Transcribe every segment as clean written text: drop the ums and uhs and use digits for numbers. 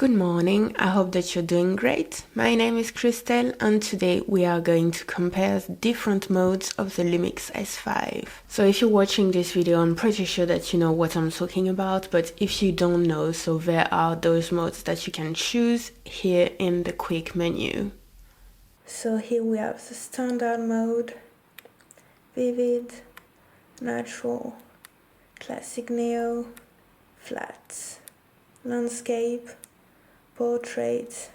Good morning, I hope that you're doing great. My name is Christelle and today we are going to compare different modes of the Lumix S5. So if you're watching this video, I'm pretty sure that you know what I'm talking about, but if you don't know, so there are those modes that you can choose here in the quick menu. So here we have the standard mode, vivid, natural, classic neo, flat, landscape, portrait,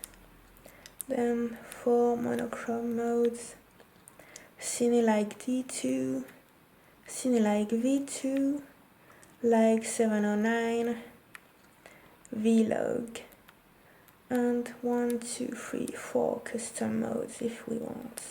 then 4 monochrome modes, Cine-like D2, Cine-like V2, like 709, Vlog, and 1, 2, 3, 4 custom modes if we want,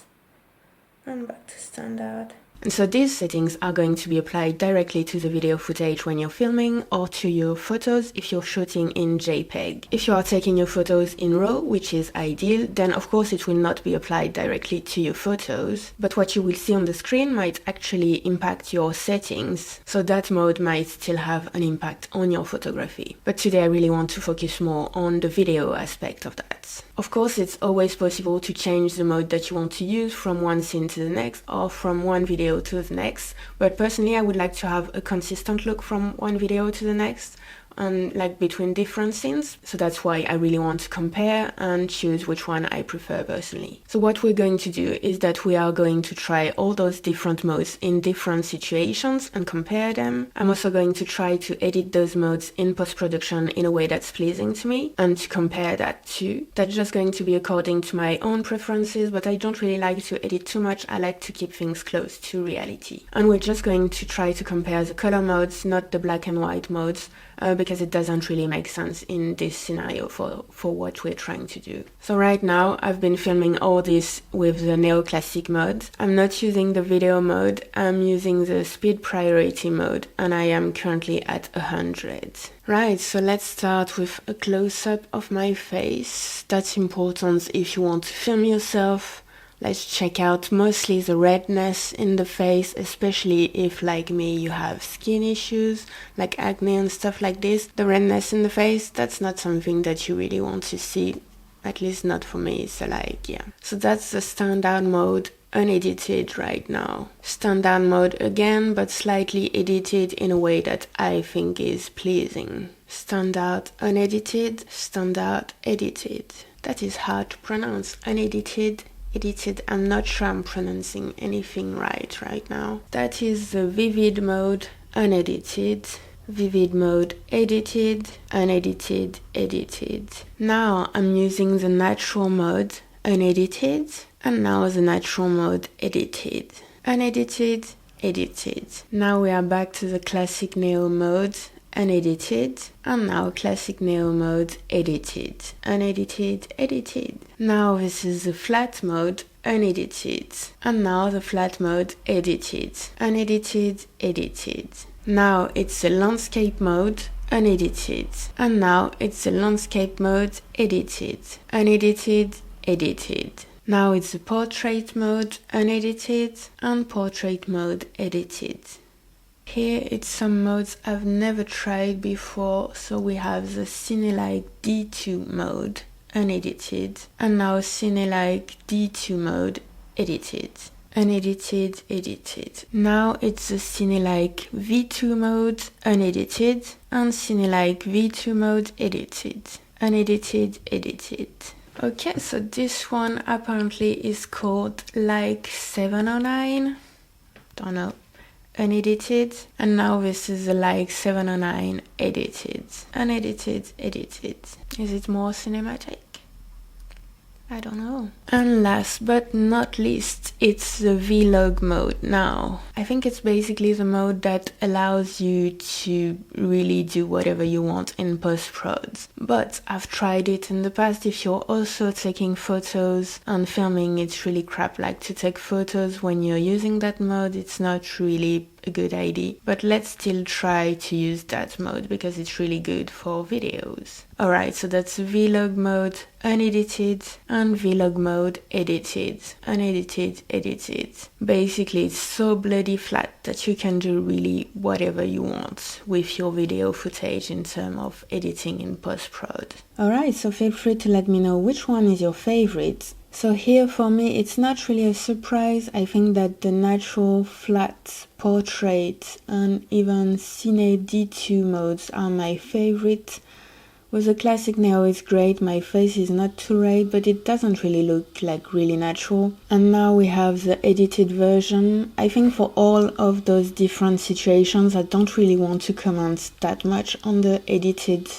and back to standard. And so these settings are going to be applied directly to the video footage when you're filming or to your photos if you're shooting in JPEG. If you are taking your photos in RAW, which is ideal, then of course it will not be applied directly to your photos, but what you will see on the screen might actually impact your settings, so that mode might still have an impact on your photography. But today I really want to focus more on the video aspect of that. Of course, it's always possible to change the mode that you want to use from one scene to the next or from one video to the next, but personally I would like to have a consistent look from one video to the next and like between different scenes, so that's why I really want to compare and choose which one I prefer personally. So what we're going to do is that we are going to try all those different modes in different situations and compare them. I'm also going to try to edit those modes in post-production in a way that's pleasing to me and to compare that too. That's just going to be according to my own preferences, but I don't really like to edit too much. I like to keep things close to reality. And we're just going to try to compare the color modes, not the black and white modes, because it doesn't really make sense in this scenario for what we're trying to do. So right now I've been filming all this with the neoclassic mode. I'm not using the video mode, I'm using the speed priority mode, and I am currently at 100. Right, so let's start with a close-up of my face. That's important if you want to film yourself. Let's check out mostly the redness in the face, especially if, like me, you have skin issues, like acne and stuff like this. The redness in the face, that's not something that you really want to see, at least not for me, so like, yeah. So that's the standard mode, unedited right now. Standard mode again, but slightly edited in a way that I think is pleasing. Standard, unedited, standard, edited. That is hard to pronounce, unedited, edited. I'm not sure I'm pronouncing anything right now. That is the vivid mode, unedited, vivid mode, edited, unedited, edited. Now I'm using the natural mode, unedited, and now the natural mode, edited, unedited, edited. Now we are back to the classic neo mode, unedited, and now classic neo mode, edited, unedited, edited. Now this is the flat mode, unedited, and now the flat mode, edited, unedited, edited. Now it's the landscape mode, unedited, and now it's the landscape mode, edited, unedited, edited. Now it's the portrait mode, unedited, and portrait mode, edited. Here it's some modes I've never tried before, so we have the Cine-like D2 mode, unedited, and now Cine-like D2 mode, edited, unedited, edited. Now it's the Cine-like V2 mode, unedited, and Cine-like V2 mode, edited, unedited, edited. Okay, so this one apparently is called like 709, don't know. Unedited, and now this is the like 709 edited, unedited, edited. Is it more cinematic? I don't know. And last but not least, it's the Vlog mode. Now, I think it's basically the mode that allows you to really do whatever you want in post-prod. But I've tried it in the past. If you're also taking photos and filming, it's really crap. Like to take photos when you're using that mode, it's not really a good idea, but let's still try to use that mode because it's really good for videos. Alright, so that's vlog mode unedited and vlog mode edited. Unedited, edited. Basically, it's so bloody flat that you can do really whatever you want with your video footage in terms of editing in post-prod. Alright, so feel free to let me know which one is your favorite. So here for me it's not really a surprise. I think that the natural, flat, portrait and even Cine D2 modes are my favorite. With the classic Neo it's great, my face is not too red, but it doesn't really look like really natural. And now we have the edited version. I think for all of those different situations I don't really want to comment that much on the edited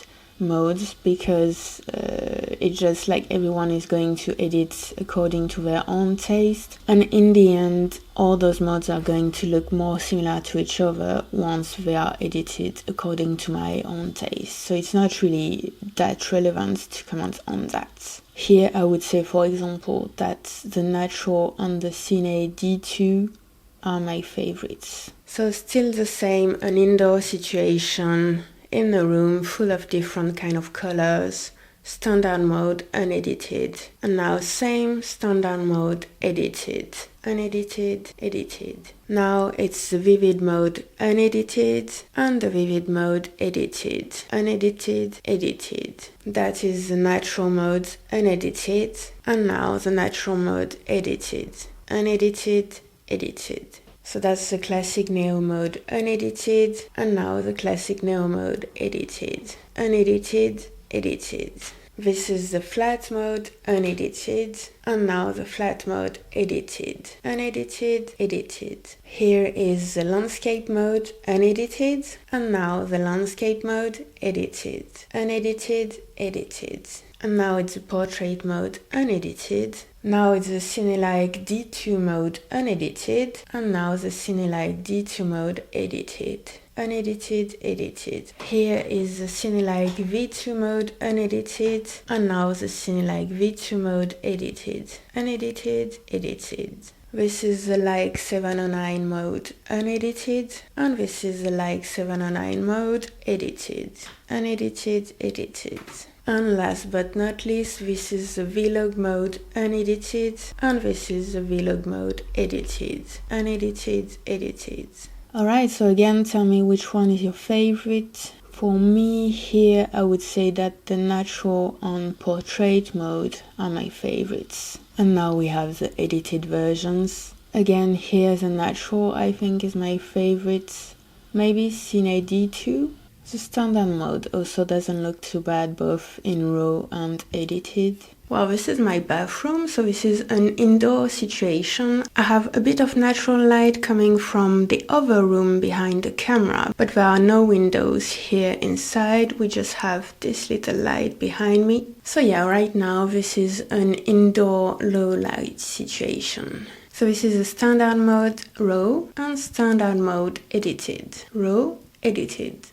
modes because it's just like everyone is going to edit according to their own taste, and in the end all those modes are going to look more similar to each other once they are edited according to my own taste, so it's not really that relevant to comment on that. Here I would say, for example, that the natural and the Cine D2 are my favorites. So still the same, an indoor situation in a room full of different kind of colors, standard mode unedited, and now same standard mode edited, unedited, edited. Now it's the vivid mode unedited and the vivid mode edited, unedited, edited. That is the natural mode unedited, and now the natural mode edited, unedited, edited. So that's the classic Neo mode unedited, and now the classic Neo mode edited, unedited, edited. This is the flat mode unedited, and now the flat mode edited, unedited, edited. Here is the landscape mode unedited, and now the landscape mode edited, unedited, edited. And now it's the portrait mode unedited. Now it's the Cinelike D2 mode unedited, and now the Cinelike D2 mode edited, unedited, edited. Here is the Cinelike V2 mode unedited, and now the Cinelike V2 mode edited, unedited, edited. This is the Like 709 mode unedited, and this is the Like 709 mode edited, unedited, edited. And last but not least, this is the vlog mode unedited, and this is the vlog mode edited, unedited, edited. Alright, so again, tell me which one is your favorite. For me here, I would say that the natural and portrait mode are my favorites. And now we have the edited versions. Again, here the natural I think is my favorite. Maybe Cine D2. The standard mode also doesn't look too bad, both in RAW and edited. Well, this is my bathroom, so this is an indoor situation. I have a bit of natural light coming from the other room behind the camera, but there are no windows here inside. We just have this little light behind me. So yeah, right now this is an indoor low light situation. So this is a standard mode RAW and standard mode edited. RAW, edited.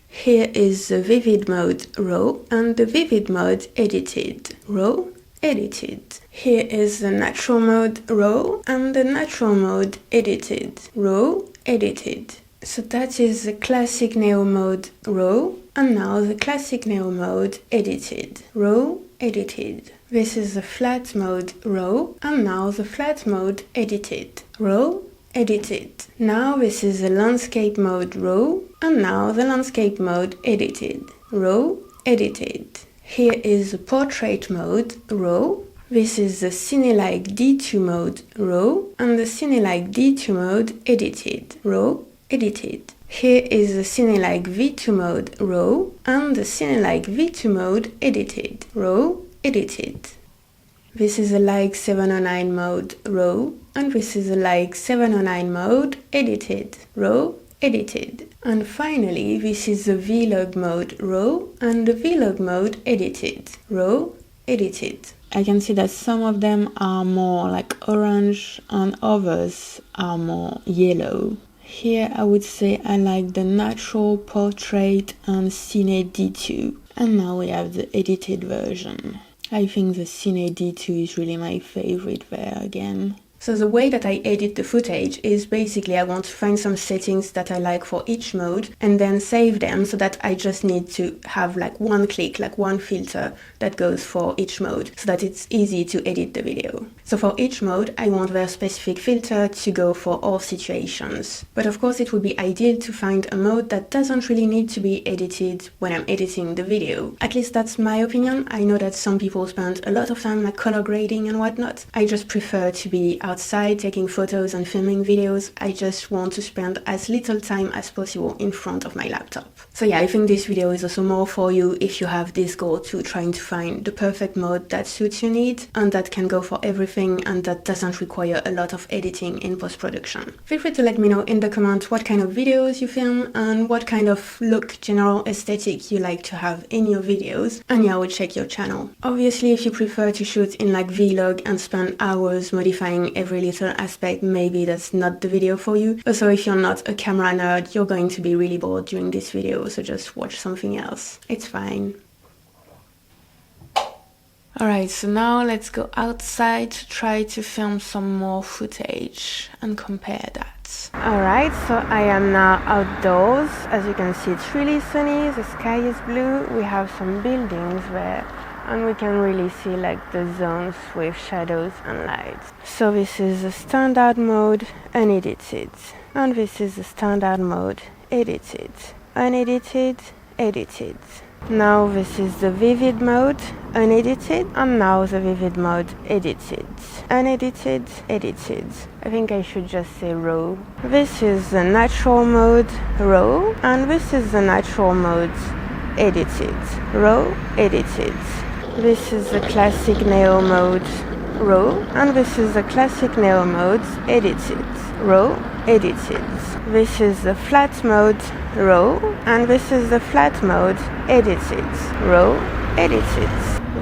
Here is the vivid mode RAW and the vivid mode edited. RAW, edited. Here is the natural mode RAW and the natural mode edited. RAW, edited. So that is the classic Neo mode RAW, and now the classic Neo mode edited. RAW, edited. This is the flat mode RAW, and now the flat mode edited. RAW, edited. Now this is the landscape mode RAW, and now the landscape mode edited. RAW, edited. Here is the portrait mode RAW. This is the Cinelike D2 mode RAW, and the Cinelike D2 mode edited. RAW, edited. Here is the Cinelike V2 mode RAW, and the Cinelike V2 mode edited. RAW, edited. This is a Like 709 mode RAW, and this is a Like 709 mode edited. RAW, edited. And finally, this is the vlog mode RAW and the vlog mode edited. RAW, edited. I can see that some of them are more like orange and others are more yellow. Here I would say I like the natural, portrait and Cine D2. And now we have the edited version. I think the Cine D2 is really my favorite there again. So the way that I edit the footage is basically I want to find some settings that I like for each mode and then save them so that I just need to have like one click, like one filter that goes for each mode so that it's easy to edit the video. So for each mode, I want their specific filter to go for all situations. But of course, it would be ideal to find a mode that doesn't really need to be edited when I'm editing the video. At least that's my opinion. I know that some people spend a lot of time like color grading and whatnot. I just prefer to be outside taking photos and filming videos. I just want to spend as little time as possible in front of my laptop. So yeah, I think this video is also more for you if you have this goal to trying to find the perfect mode that suits your need and that can go for everything and that doesn't require a lot of editing in post-production. Feel free to let me know in the comments what kind of videos you film and what kind of look, general aesthetic you like to have in your videos, and yeah, I will check your channel. Obviously, if you prefer to shoot in like vlog and spend hours modifying every little aspect, maybe that's not the video for you. Also, if you're not a camera nerd, you're going to be really bored during this video, so just watch something else. It's fine. Alright, so now let's go outside to try to film some more footage and compare that. Alright, so I am now outdoors. As you can see, it's really sunny, the sky is blue, we have some buildings there, and we can really see like the zones with shadows and lights. So this is the standard mode, unedited. And this is the standard mode, edited. Unedited, edited. Now this is the vivid mode, unedited, and now the vivid mode, edited. Unedited, edited. I think I should just say raw. This is the natural mode, raw, and this is the natural mode, edited. Raw, edited. This is the classic Neo mode, raw, and this is the classic Neo mode, edited. Raw, edited. This is the flat mode, raw, and this is the flat mode, edited. Raw, edited.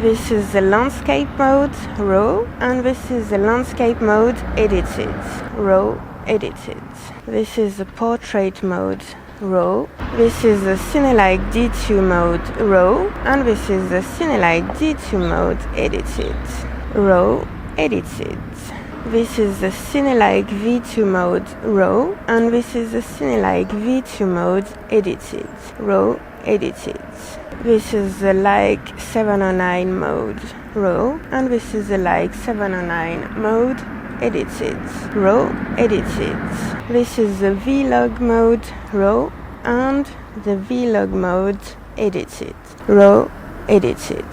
This is the landscape mode, raw, and this is the landscape mode, edited. Raw, edited. This is the portrait mode, raw. This is the Cinelike D2 mode, raw, and this is the Cinelike D2 mode, edited. Raw, edited. This is the Cinelike V2 mode, raw, and this is the Cinelike V2 mode, edited. Raw, edited. This is the Like 709 mode, raw, and this is the Like 709 mode, edited. Raw, edited. This is the Vlog mode, raw, and the Vlog mode, edited. Raw, edited.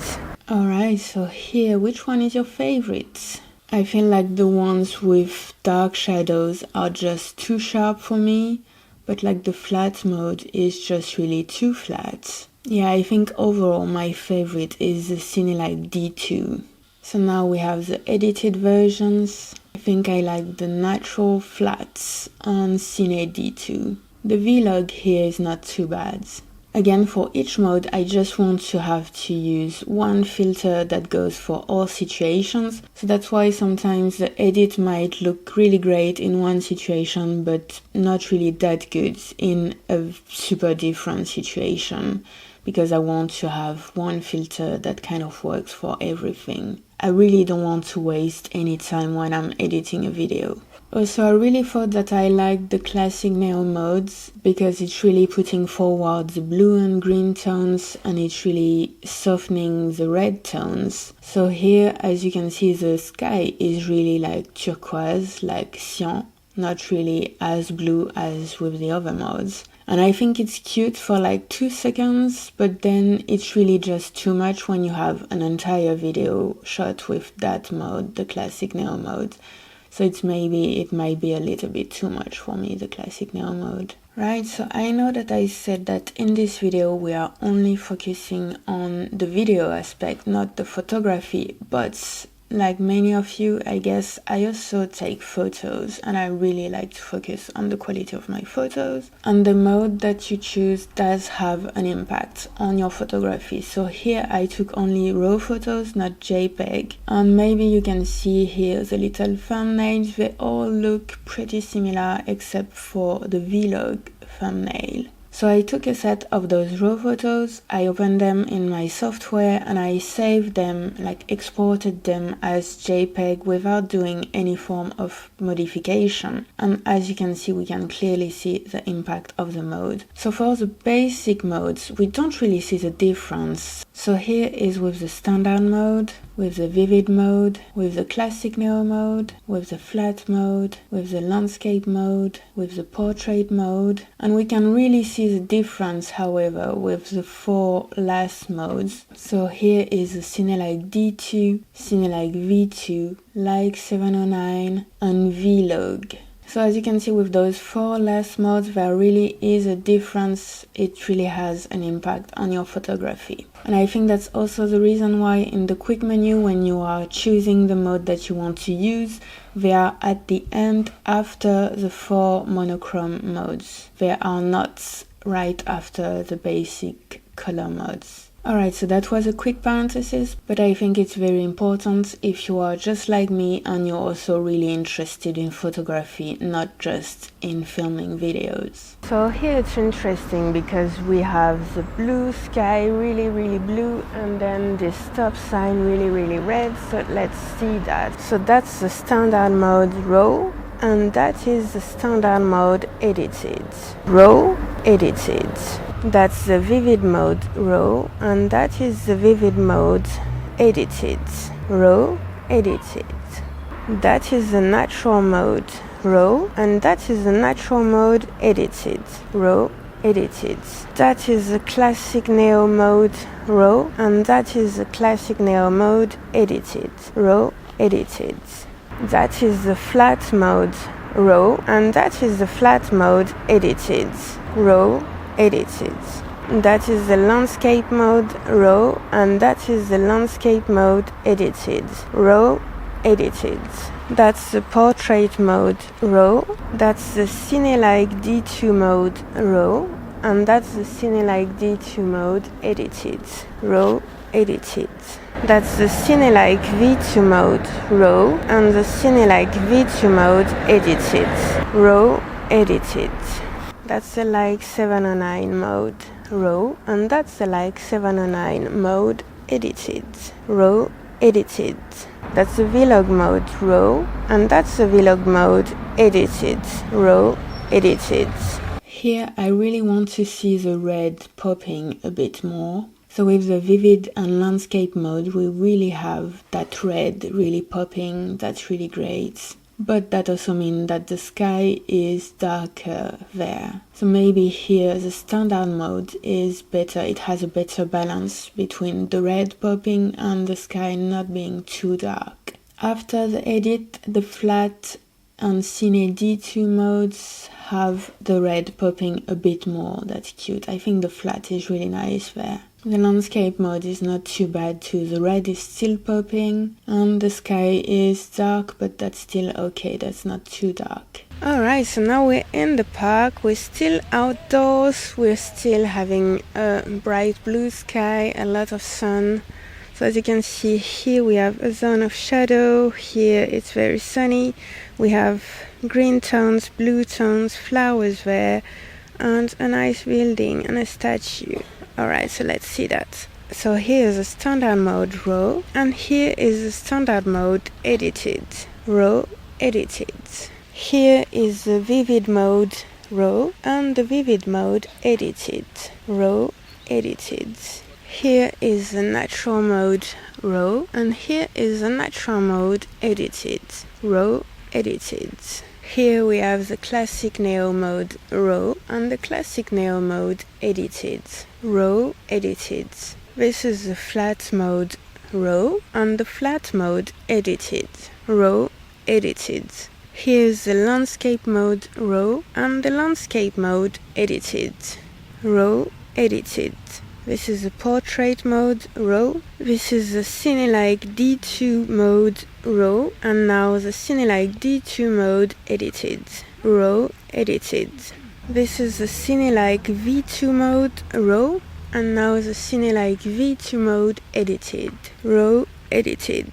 Alright, so here, which one is your favorite? I feel like the ones with dark shadows are just too sharp for me, but like the flat mode is just really too flat. Yeah, I think overall my favorite is the Cinelike D2. So now we have the edited versions. I think I like the natural flats on Cine D2. The Vlog here is not too bad. Again, for each mode, I just want to have to use one filter that goes for all situations. So that's why sometimes the edit might look really great in one situation, but not really that good in a super different situation, because I want to have one filter that kind of works for everything. I really don't want to waste any time when I'm editing a video. Also, I really thought that I liked the classic Neo modes because it's really putting forward the blue and green tones and it's really softening the red tones. So here, as you can see, the sky is really like turquoise, like cyan, not really as blue as with the other modes. And I think it's cute for like 2 seconds, but then it's really just too much when you have an entire video shot with that mode, the classic Neo mode. So it might be a little bit too much for me, the classic Neo mode. Right, so I know that I said that in this video we are only focusing on the video aspect, not the photography, but like many of you, I guess I also take photos and I really like to focus on the quality of my photos. And the mode that you choose does have an impact on your photography. So here I took only RAW photos, not JPEG. And maybe you can see here the little thumbnails, they all look pretty similar except for the Vlog thumbnail. So I took a set of those raw photos, I opened them in my software and I saved them, like exported them as JPEG without doing any form of modification. And as you can see, we can clearly see the impact of the mode. So for the basic modes, we don't really see the difference. So here is with the standard mode, with the vivid mode, with the classic neo mode, with the flat mode, with the landscape mode, with the portrait mode. And we can really see the difference, however, with the 4 last modes. So here is the Cinelike D2, Cinelike V2, Like 709 and Vlog. So as you can see with those 4 last modes, there really is a difference. It really has an impact on your photography. And I think that's also the reason why in the quick menu, when you are choosing the mode that you want to use, they are at the end after the 4 monochrome modes. They are not right after the basic color modes. Alright, so that was a quick parenthesis, but I think it's very important if you are just like me and you're also really interested in photography, not just in filming videos. So here it's interesting because we have the blue sky, really blue, and then this stop sign really red. So let's see that. So that's the standard mode RAW, and that is the standard mode edited. RAW, edited. That's the vivid mode RAW, and that is the vivid mode edited. RAW, edited. That is the natural mode RAW, and that is the natural mode edited. RAW, edited. That is the classic neo mode RAW, and that is the classic neo mode edited. RAW, edited. That is the flat mode RAW, and that is the flat mode edited. RAW, edited. That is the landscape mode RAW, and that is the landscape mode edited. RAW, edited. That's the portrait mode RAW, that's the Cinelike D2 mode RAW, and that's the Cinelike D2 mode edited. RAW, edited. That's the Cinelike V2 mode RAW, and the Cinelike V2 mode edited. RAW, edited. That's the Like 709 mode RAW, and that's the Like 709 mode edited. RAW, edited. That's the Vlog mode RAW, and that's the Vlog mode edited. RAW, edited. Here I really want to see the red popping a bit more. So with the vivid and landscape mode, we really have that red really popping. That's really great. But that also means that the sky is darker there. So maybe here the standard mode is better. It has a better balance between the red popping and the sky not being too dark. After the edit, the flat and Cine D2 modes have the red popping a bit more. That's cute. I think the flat is really nice there. The landscape mode is not too bad too. The red is still popping and the sky is dark, but that's still okay. That's not too dark. Alright, so now we're in the park. We're still outdoors. We're still having a bright blue sky, a lot of sun. So as you can see here, we have a zone of shadow. Here it's very sunny. We have green tones, blue tones, flowers there, and a nice building and a statue. Alright, so let's see that. So here is the standard mode RAW, and here is the standard mode edited. RAW, edited. Here is the vivid mode RAW, and the vivid mode edited. RAW, edited. Here is the natural mode RAW, and here is the natural mode edited. RAW, edited. Here we have the classic neo mode RAW and the classic neo mode edited. RAW, edited. This is the flat mode RAW and the flat mode edited. RAW, edited. Here's the landscape mode RAW and the landscape mode edited. RAW, edited. This is the portrait mode RAW. This is the Cinelike D2 mode RAW, and now the Cinelike D2 mode edited. RAW, edited. This is the Cinelike V2 mode RAW, and now the Cinelike V2 mode edited. RAW, edited.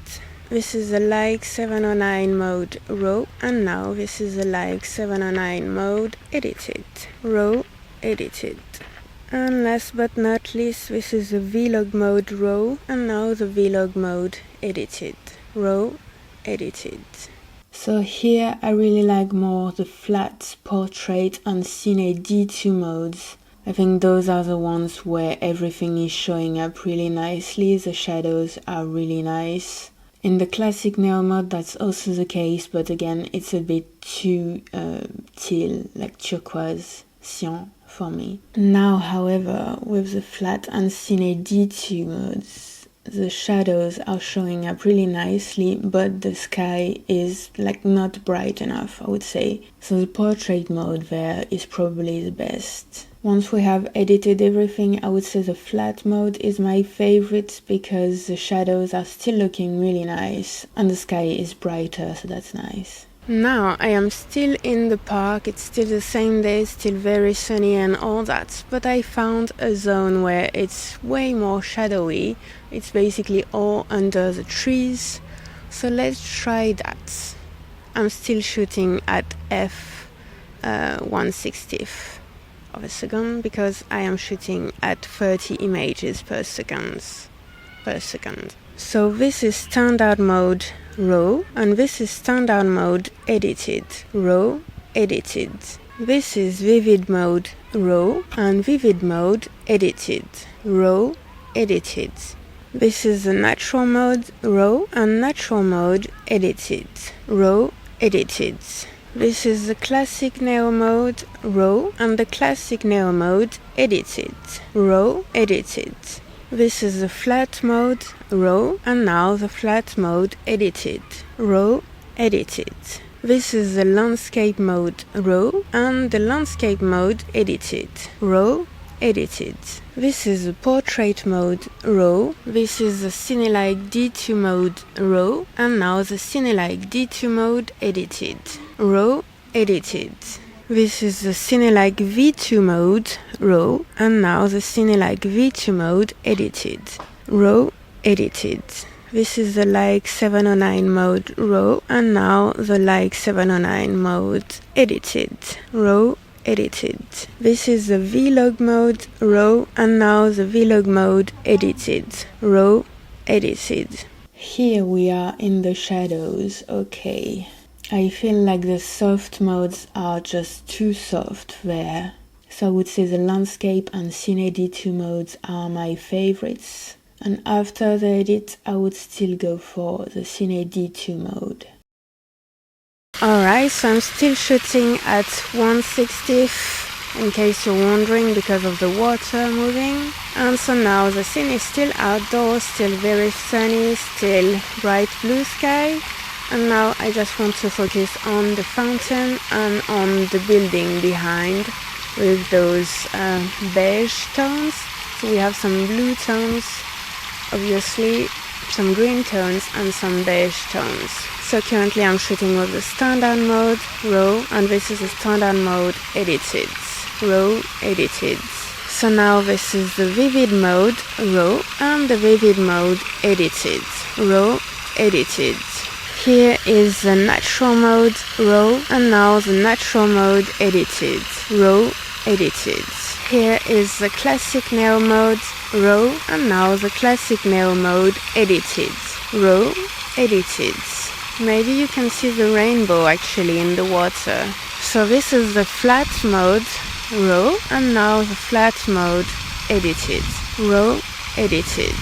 This is the Like 709 mode RAW, and now this is the Like 709 mode edited. RAW, edited. And last but not least, this is the vlog mode raw, and now the vlog mode edited. Raw, edited. So here I really like more the flat, portrait and Cine D2 modes. I think those are the ones where everything is showing up really nicely, the shadows are really nice. In the classic Neo mode that's also the case, but again it's a bit too teal, like turquoise, cyan for me. Now however, with the flat and Cine D2 modes, the shadows are showing up really nicely, but the sky is like not bright enough, I would say. So the portrait mode there is probably the best. Once we have edited everything, I would say the flat mode is my favorite because the shadows are still looking really nice and the sky is brighter, so that's nice. Now I am still in the park, it's still the same day, still very sunny and all that, but I found a zone where it's way more shadowy. It's basically all under the trees, so let's try that. I'm still shooting at f/1/60th of a second because I am shooting at 30 images per second. So this is standard mode raw, and this is standard mode edited. Raw, edited. This is vivid mode raw, and vivid mode edited. Raw, edited. This is the natural mode raw, and natural mode edited. Raw, edited. This is the classic Neo mode raw, and the classic Neo mode edited. Raw, edited. This is the flat mode raw, and now the flat mode edited. Raw, edited. This is the landscape mode raw, and the landscape mode edited. Raw, edited. This is the portrait mode raw. This is the Cine-like D2 mode raw, and now the Cine-like D2 mode edited. Raw, edited. This is the Cine-like V2 mode raw, and now the Cine-like V2 mode edited. Raw, edited. This is the Like 709 mode raw, and now the Like 709 mode edited. Raw, edited. This is the vlog mode raw, and now the vlog mode edited. Raw, edited. Here we are in the shadows. Okay. I feel like the soft modes are just too soft there. So I would say the landscape and Cine D2 modes are my favorites. And after the edit, I would still go for the Cine D2 mode. Alright, so I'm still shooting at 1/60th, in case you're wondering, because of the water moving. And so now the scene is still outdoors, still very sunny, still bright blue sky. And now I just want to focus on the fountain and on the building behind with those beige tones. So we have some blue tones, obviously, some green tones and some beige tones. So currently I'm shooting with the standard mode raw, and this is the standard mode edited. Raw, edited. So now this is the vivid mode raw, and the vivid mode edited. Raw, edited. Here is the natural mode raw, and now the natural mode edited. Raw, edited. Here is the classic Neo mode raw, and now the classic Neo mode edited. Raw, edited. Maybe you can see the rainbow actually in the water. So this is the flat mode raw, and now the flat mode edited. Raw, edited.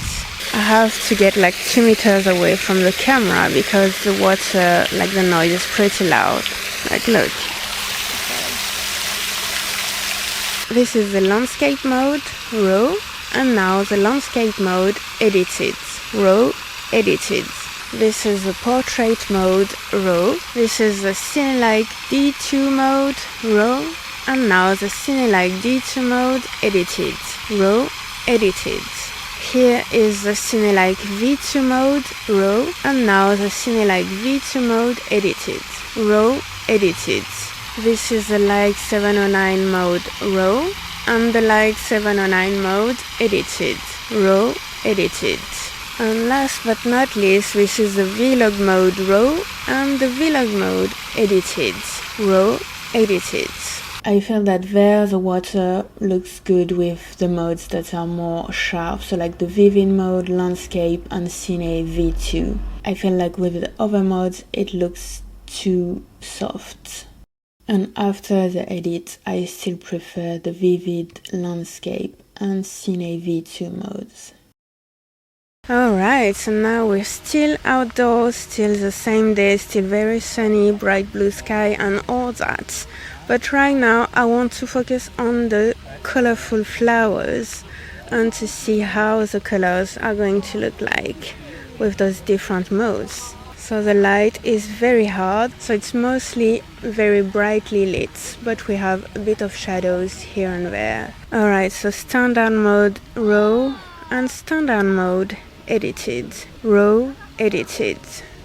I have to get like 2 meters away from the camera because the water, like the noise is pretty loud. Like look. This is the landscape mode raw, and now the landscape mode edited. Raw, edited. This is the portrait mode raw. This is the Cine-like D2 mode raw, and now the Cine-like D2 mode edited. Raw, edited. Here is the Cine-like V2 mode raw, and now the Cine-like V2 mode edited. Raw, edited. This is the Like 709 mode raw, and the Like 709 mode edited. Raw, edited. And last but not least, this is the vlog mode raw, and the vlog mode edited. Raw, edited. I feel that there the water looks good with the modes that are more sharp, so like the Vivid mode, Landscape and Cine V2. I feel like with the other modes it looks too soft. And after the edit, I still prefer the Vivid, Landscape and Cine V2 modes. Alright, so now we're still outdoors, still the same day, still very sunny, bright blue sky and all that. But right now I want to focus on the colorful flowers and to see how the colors are going to look like with those different modes. So the light is very hard, so it's mostly very brightly lit, but we have a bit of shadows here and there. Alright, so standard mode, raw, and standard mode, edited, raw, edited.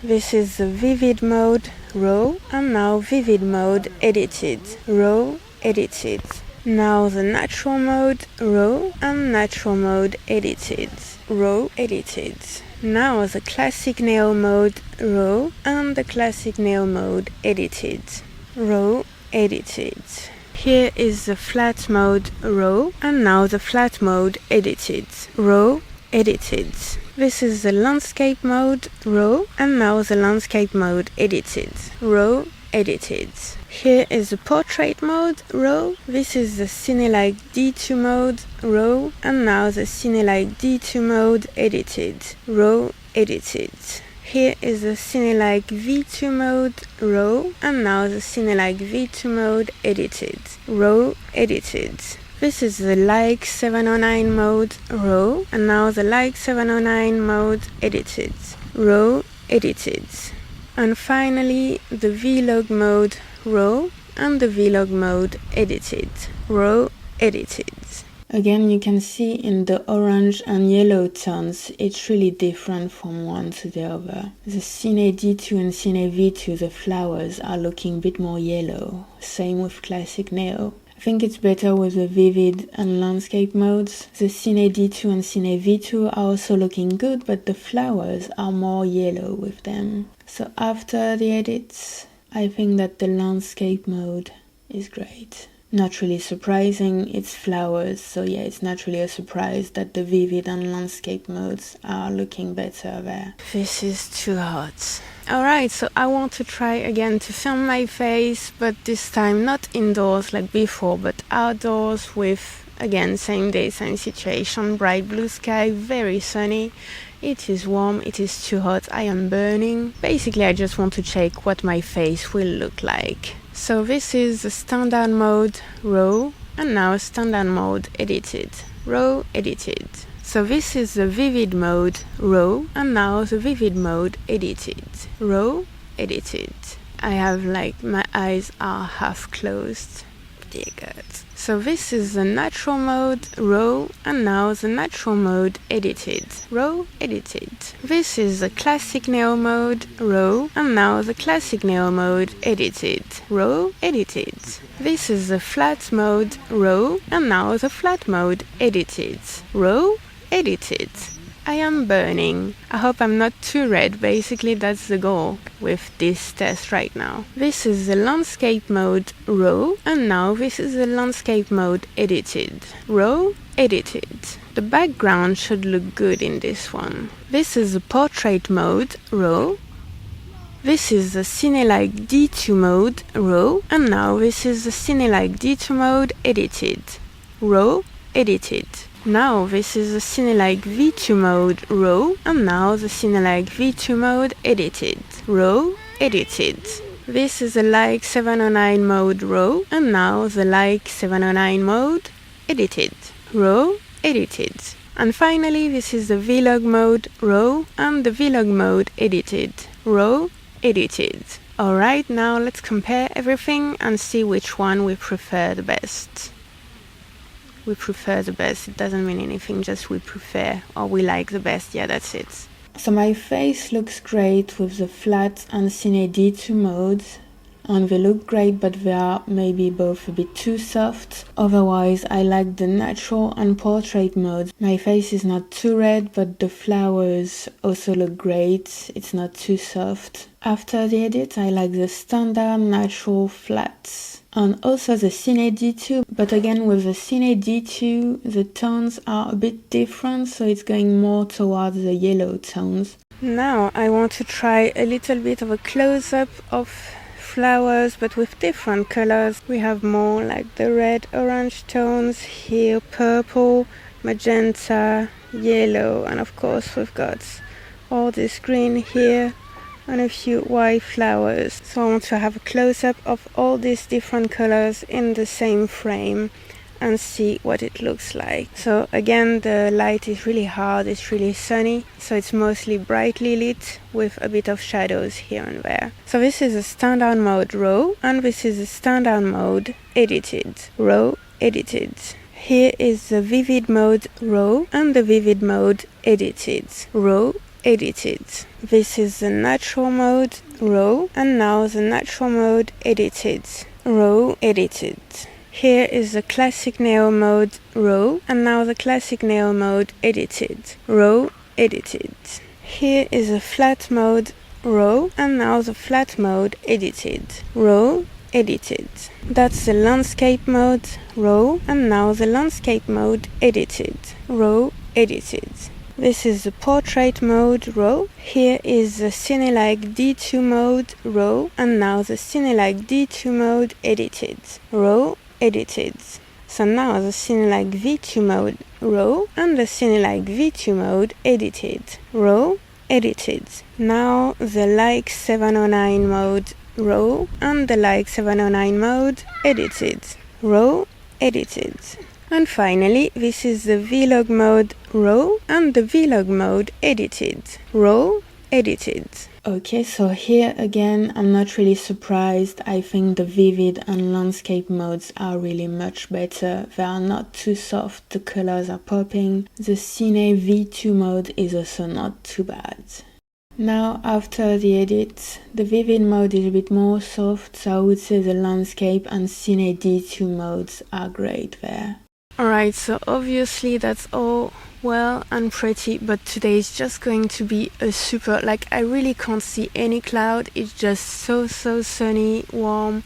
This is the Vivid mode, raw, and now Vivid mode, edited, raw, edited. Now the natural mode, raw, and natural mode, edited, raw, edited. Now the classic Neo mode, raw, and the classic Neo mode, edited, raw, edited. Here is the flat mode, raw, and now the flat mode, edited, raw, edited. This is the landscape mode, raw, and now the landscape mode, edited, raw, edited. Here is the portrait mode, raw. This is the Cine-like D2 mode, raw, and now the Cine-like D2 mode, edited, raw, edited. Here is the Cine-like V2 mode, raw, and now the Cine-like V2 mode, edited, raw, edited. This is the Like 709 mode, raw, and now the Like 709 mode, edited, raw, edited. And finally, the Vlog mode, raw, and the Vlog mode, edited, raw, edited. Again, you can see in the orange and yellow tones, it's really different from one to the other. The Cine D2 and Cine V2, the flowers are looking a bit more yellow. Same with Classic Neo. I think it's better with the Vivid and Landscape modes. The Cine D2 and Cine V2 are also looking good, but the flowers are more yellow with them. So after the edits, I think that the Landscape mode is great. Not really surprising, it's flowers, so yeah, it's naturally a surprise that the Vivid and Landscape modes are looking better there. This is too hot. Alright, so I want to try again to film my face, but this time not indoors like before, but outdoors with, again, same day, same situation, bright blue sky, very sunny. It is warm, it is too hot, I am burning. Basically, I just want to check what my face will look like. So this is the standard mode, raw, and now standard mode, edited, raw, edited. So this is the Vivid mode, raw, and now the Vivid mode, edited, raw, edited. I have like, my eyes are half closed. Dear God. So this is the natural mode, raw, and now the natural mode, edited, raw, edited. This is the classic Neo mode, raw, and now the classic Neo mode, edited, raw, edited. This is the flat mode, raw, and now the flat mode, edited, raw, edited. I am burning. I hope I'm not too red. Basically, that's the goal with this test right now. This is the landscape mode, raw, and now this is the landscape mode, edited, raw, edited. The background should look good in this one. This is the portrait mode, raw. This is the Cine-like D2 mode, raw, and now this is the Cine-like D2 mode, edited, raw, edited. Now this is the Cine-like V2 mode, raw, and now the Cine-like V2 mode, edited, raw, edited. This is the Like 709 mode, raw, and now the Like 709 mode, edited, raw, edited. And finally, this is the Vlog mode, raw, and the Vlog mode, edited, raw, edited. Alright, now let's compare everything and see which one we prefer the best. We prefer the best, it doesn't mean anything, just we prefer or we like the best, yeah, that's it. So my face looks great with the flat and Cine D2 modes, and they look great, but they are maybe both a bit too soft. Otherwise, I like the natural and portrait modes. My face is not too red, but the flowers also look great, it's not too soft. After the edit, I like the standard natural flats. and also the Cine D2, but again with the Cine D2 the tones are a bit different, so it's going more towards the yellow tones. Now I want to try a little bit of a close-up of flowers, but with different colors. We have more like the red orange tones here, purple, magenta, yellow, and of course we've got all this green here and a few white flowers. So I want to have a close-up of all these different colors in the same frame and see what it looks like. So again, the light is really hard, it's really sunny, so it's mostly brightly lit with a bit of shadows here and there. So this is a standard mode RAW, and this is a standard mode edited. RAW, edited. Here is the vivid mode RAW and the vivid mode edited. RAW, edited. This is the natural mode RAW, and now the natural mode edited. RAW, edited. Here is the classic Neo mode RAW, and now the classic Neo mode edited. RAW, edited. Here is the flat mode RAW, and now the flat mode edited. RAW, edited. That's the landscape mode RAW, and now the landscape mode edited. RAW, edited. This is the portrait mode RAW. Here is the Cine-like D2 mode RAW, and now the Cine-like D2 mode edited. RAW, edited. So now the Cine-like V2 mode RAW and the Cine-like V2 mode edited. RAW, edited. Now the Like 709 mode RAW and the Like 709 mode edited. RAW, edited. And finally, this is the Vlog mode RAW and the Vlog mode edited. RAW, edited. Okay, so here again, I'm not really surprised. I think the vivid and landscape modes are really much better. They are not too soft, the colors are popping. The Cine V2 mode is also not too bad. Now after the edit, the vivid mode is a bit more soft, so I would say the landscape and Cine D2 modes are great there. Alright, so obviously that's all well and pretty, but today is just going to be a super, like I really can't see any cloud, it's just so sunny, warm,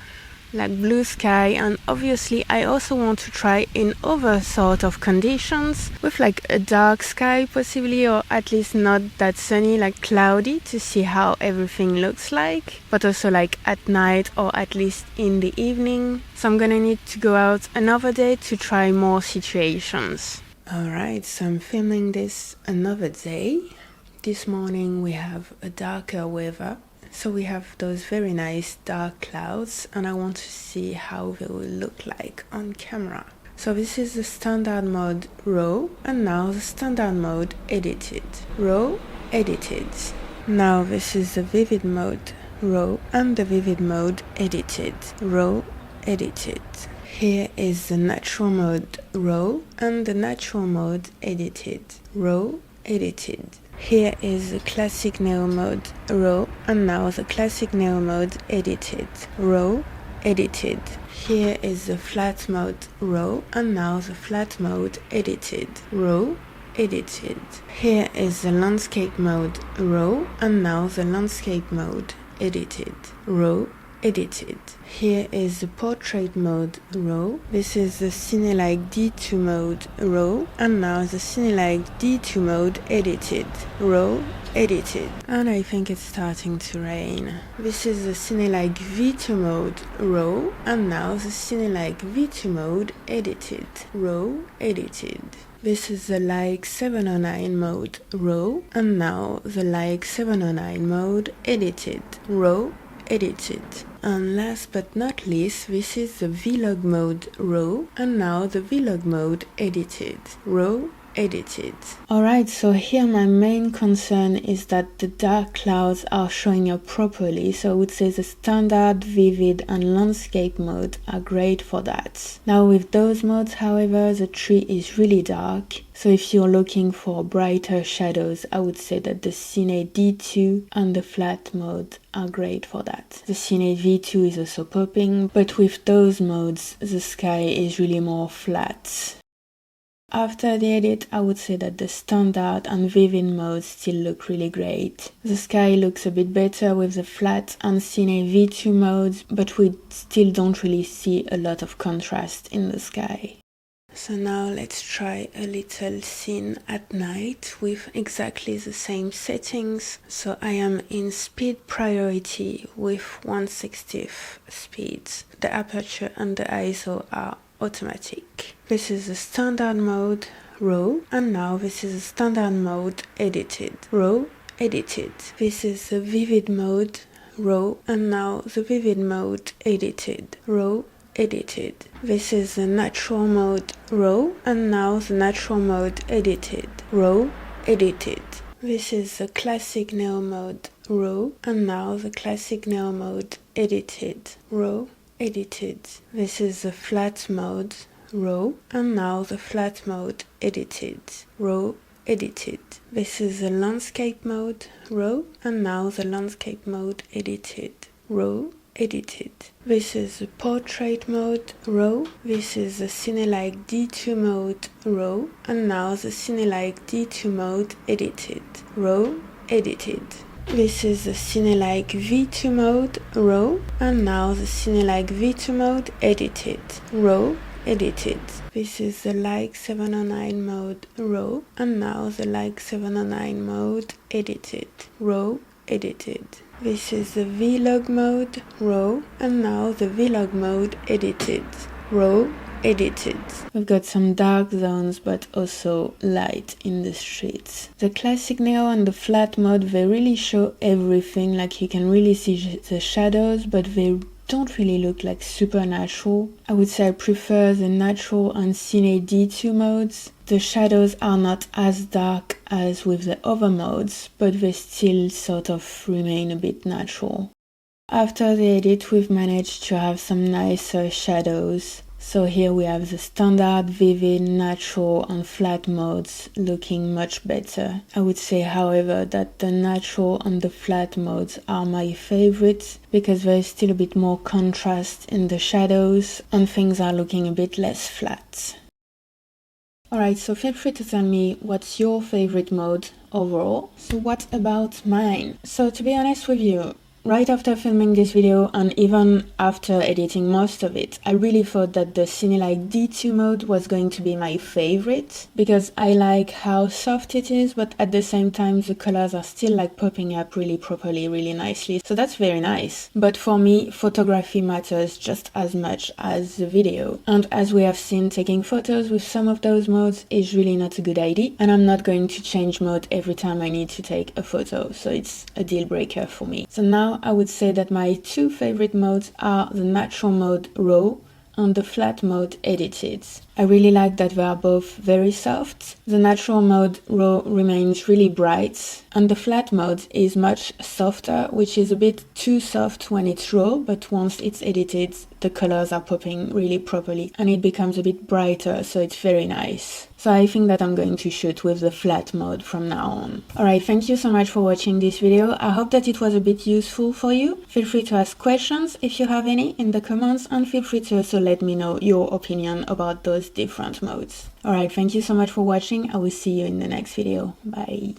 like blue sky. And obviously I also want to try in other sort of conditions with like a dark sky possibly, or at least not that sunny, like cloudy, to see how everything looks like, but also like at night or at least in the evening. So I'm gonna need to go out another day to try more situations. Alright, so I'm filming this another day. This morning we have a darker weather, so we have those very nice dark clouds, and I want to see how they will look like on camera. So this is the standard mode RAW, and now the standard mode edited. RAW, edited. Now this is the vivid mode RAW and the vivid mode edited. RAW, edited. Here is the natural mode RAW and the natural mode edited. RAW, edited. Here is the classic Neo mode RAW, and now the classic Neo mode edited. RAW, edited. Here is the flat mode RAW, and now the flat mode edited. RAW, edited. Here is the landscape mode RAW, and now the landscape mode edited. RAW, edited. Here is the portrait mode RAW. This is the Cine-like D2 mode RAW, and now the Cine-like D2 mode edited. RAW, edited. And I think it's starting to rain. This is the Cine-like V2 mode RAW, and now the Cine-like V2 mode edited. RAW, edited. This is the Like 709 mode RAW, and now the Like 709 mode edited. RAW, edited. And last but not least, this is the Vlog mode RAW, and now the Vlog mode edited. RAW, edited. Alright, so here my main concern is that the dark clouds are showing up properly, so I would say the standard, vivid and landscape mode are great for that. Now with those modes, however, the tree is really dark, so if you're looking for brighter shadows, I would say that the Cine D2 and the flat mode are great for that. The Cine V2 is also popping, but with those modes, the sky is really more flat. After the edit, I would say that the standard and vivid modes still look really great. The sky looks a bit better with the flat and cine V2 modes, but we still don't really see a lot of contrast in the sky. So now let's try a little scene at night with exactly the same settings. So I am in speed priority with 1/60th speed. The aperture and the ISO are automatic. This is the standard mode, RAW, and now this is the standard mode, edited, RAW, edited. This is the vivid mode, RAW, and now the vivid mode, edited, RAW, edited. This is the natural mode, RAW, and now the natural mode, edited, RAW, edited. This is the classic Neo mode, RAW, and now the classic Neo mode, edited, RAW, edited. This is the flat mode, RAW, and now the flat mode, edited, RAW, edited. This is the landscape mode, RAW, and now the landscape mode, edited, RAW, edited. This is the portrait mode, RAW. This is the Cine-like D2 mode, RAW, and now the Cine-like D2 mode, edited, RAW, edited. This is the Cine-like V2 mode, RAW, and now the Cine-like V2 mode, edited, RAW, edited. This is the Like 709 mode, RAW, and now the Like 709 mode, edited, RAW, edited. This is the Vlog mode, RAW, and now the Vlog mode, edited, RAW, edited. We've got some dark zones but also light in the streets. The classic Neo and the flat mode, they really show everything, like you can really see the shadows, but they don't really look like super natural. I would say I prefer the natural and Cine D2 modes. The shadows are not as dark as with the other modes, but they still sort of remain a bit natural. After the edit, we've managed to have some nicer shadows. So here we have the standard, vivid, natural and flat modes looking much better. I would say, however, that the natural and the flat modes are my favorites because there's still a bit more contrast in the shadows and things are looking a bit less flat. Alright, so feel free to tell me what's your favorite mode overall. So what about mine? So to be honest with you, right after filming this video and even after editing most of it, I really thought that the Cine-like D2 mode was going to be my favorite because I like how soft it is, but at the same time the colors are still like popping up really properly, really nicely. So that's very nice. But for me, photography matters just as much as the video. And as we have seen, taking photos with some of those modes is really not a good idea. And I'm not going to change mode every time I need to take a photo. So it's a deal breaker for me. So now I would say that my two favorite modes are the natural mode RAW and the flat mode edited. I really like that they are both very soft. The natural mode RAW remains really bright and the flat mode is much softer, which is a bit too soft when it's raw, but once it's edited the colors are popping really properly and it becomes a bit brighter, so it's very nice. So I think that I'm going to shoot with the flat mode from now on. Alright, thank you so much for watching this video. I hope that it was a bit useful for you. Feel free to ask questions if you have any in the comments, and feel free to also let me know your opinion about those different modes. Alright, thank you so much for watching. I will see you in the next video. Bye.